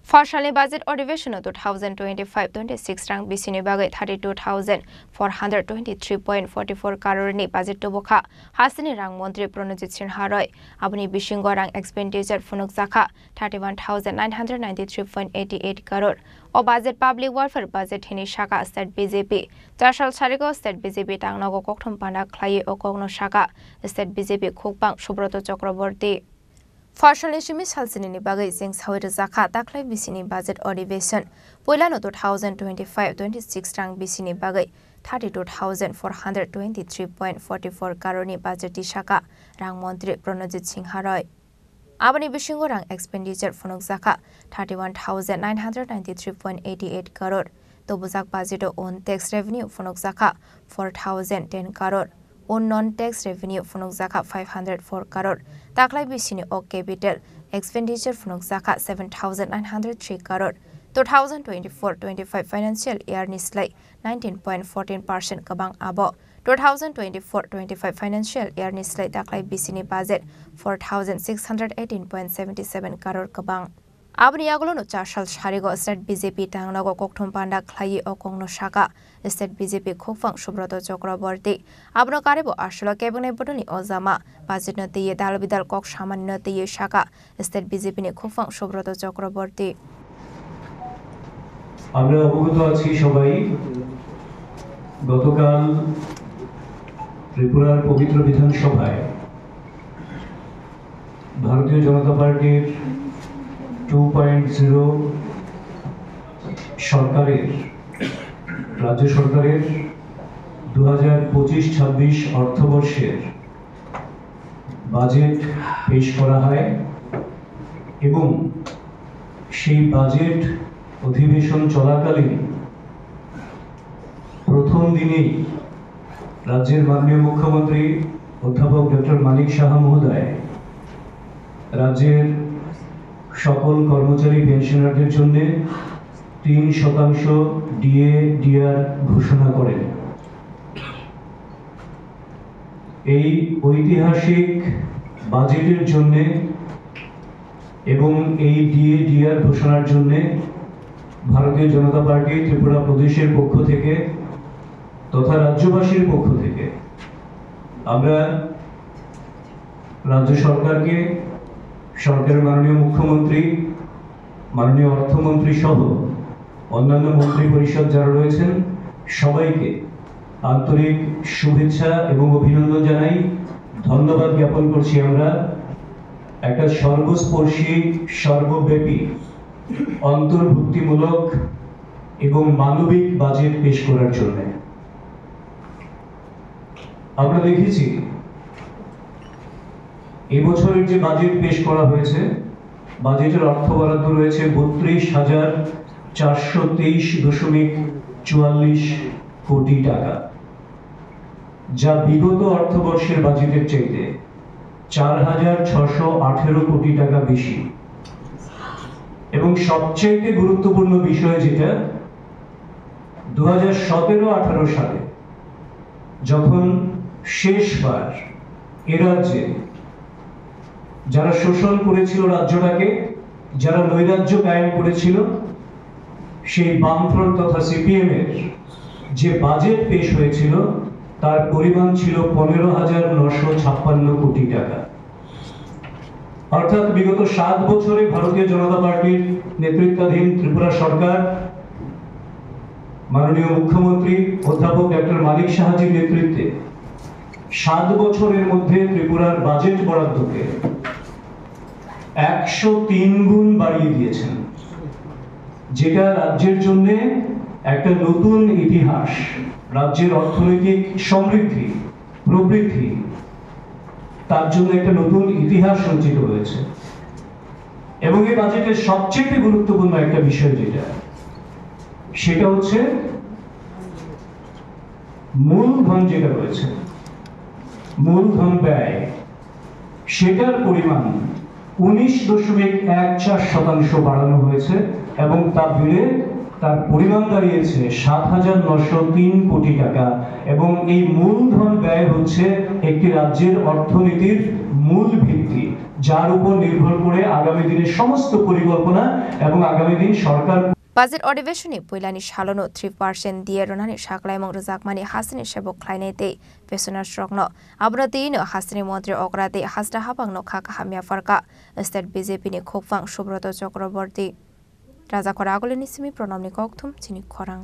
Partially budget अधिवेशन 2025-26 rang bisini bagai 32,423.44 crore ni budget to bokha hasini rang montri Pranajit Sinha Roy abuni bishingo rang expenditure funuk zakha 31,993.88 crore o budget public welfare budget hini shaka state BJP Chashal Sarigo state BJP tangnago kokthum pana khlai o kogno shaka state BJP khokbang Subroto Chakraborty Partially Shimi Salsini Bagai Sing Hawita Zaka Taklai Bisini budget अधिवेशन Poilano 2025-26 rang Bisini Bagai 32,423.44 crore ni budget shaka rang Montri Pranajit Sinha Roy Abani Bishingo rang expenditure funuk zaka 31,993.88 crore Tobuzak budget on tax revenue funuk zaka 4,010 crore on non-tax revenue funuk zaka 504 crore Taklai Bisini o capital expenditure funuk zaka 7,903 crore 2024-25 financial year ni slai 19.14% kabang abo 2024-25 financial year ni slai taklai Bisini budget 4,618.77 crore kabang Abni yagulo no Chashal Sarigo state BJP tangnago kokthum panda khlai o kongno shaka state BJP khokfang Subroto Chakraborty abno karebo ashlo kebune bodoni ozama budget no tiye dal bidal kok samanno tiye shaka state BJP ni khokfang Subroto Chakraborty আমরা অবগত আছি সবাই গতকাল ত্রিপুরার পবিত্র বিধানসভায় ভারতীয় জনতা পার্টির 2.0 সরকারের রাজ্য সরকারের 2025-26 অর্থবর্ষের বাজেট পেশ করা হয় এবং সেই বাজেট অধিবেশন চলাকালীন প্রথম দিনেই রাজ্যের মাননীয় মুখ্যমন্ত্রী অধ্যাপক ডক্টর মানিক সাহা মহোদয় রাজ্যের সকল কর্মচারী পেনশনারদের জন্য 3% ডিএ ডিআর ঘোষণা করেন এই ঐতিহাসিক বাজেটের জন্য এবং এই ডিএ ডিআর ঘোষণার জন্য ভারতীয় জনতা পার্টি ত্রিপুরা প্রদেশের পক্ষ থেকে তথা রাজ্যবাসীর পক্ষ থেকে আমরা রাজ্য সরকারকে সরকারের মাননীয় মুখ্যমন্ত্রী মাননীয় অর্থমন্ত্রী সহ অন্যান্য মন্ত্রী পরিষদ যারা রয়েছেন সবাইকে আন্তরিক শুভেচ্ছা এবং অভিনন্দন জানাই ধন্যবাদ জ্ঞাপন করছি আমরা একটা সর্বস্পর্শী সর্বব্যাপী অন্তর্ভুক্তিমূলক এবং মানবিক বাজেট পেশ করার জন্য আমরা দেখেছি এবছরের যে বাজেট পেশ করা হয়েছে বাজেটের অর্থ বরাদ্দ রয়েছে 32,423.44 কোটি টাকা যা বিগত অর্থবর্ষের বাজেটের চাইতে 4,618 কোটি টাকা বেশি এবং সবচেয়ে গুরুত্বপূর্ণ বিষয় যেটা 2017-18 সালে যখন শেষবার এ রাজ্যে যারা শোষণ করেছিল রাজ্যটাকে যারা নৈরাজ্য কায়েম করেছিল সেই বামফ্রন্ট তথা সিপিএম এর যে বাজেট পেশ হয়েছিল তার পরিমাণ ছিল 15,956 কোটি টাকা অর্থাৎ বিগত 7 বছরে ভারতীয় জনতা পার্টির নেতৃত্বাধীন ত্রিপুরা সরকার মাননীয় মুখ্যমন্ত্রী অধ্যাপক ডক্টর মানিক সাহাজির নেতৃত্বে 7 বছরের মধ্যে ত্রিপুরার বাজেট বরাদ্দকে 103 গুণ বাড়িয়ে দিয়েছেন যেটা রাজ্যের জন্য একটা নতুন ইতিহাস রাজ্যের অর্থনৈতিক সমৃদ্ধি প্রবৃদ্ধি তার জন্য একটা নতুন ইতিহাস রচিত হয়েছে এবং এই বাজেটের সবচেয়ে গুরুত্বপূর্ণ একটা বিষয় সেটা হচ্ছে মূলধন যেটা রয়েছে মূলধন ব্যয় সেটার পরিমাণ 19.14% বাড়ানো হয়েছে এবং তা বেড়ে তার পরিমাণ দাঁড়িয়েছে 7,903 কোটি টাকা এবং এই মূলধন ব্যয় হচ্ছে একটি রাজ্যের অর্থনীতির মূল ভিত্তি যার উপর নির্ভর করে আগামী দিনের সমস্ত পরিকল্পনা এবং আগামী দিন সরকার বাজেট अधिवेशननि पहिलानि सालनो 3% दिए रोनानि साख्लायमं रोजाकमानि हासिनि सेबक ख्लायनायते पेसोनार स्ट्रकनो आब्रतीनो हासिनि मन्त्रि अग्राते हासदा हाबांनो खाका हामिया फरका स्टेट बीजेपी नि खोकफां सुब्रत चक्रवर्ती राजा खरागुलिनि सिमी प्रणबनि कक्थुम चिनि खरां।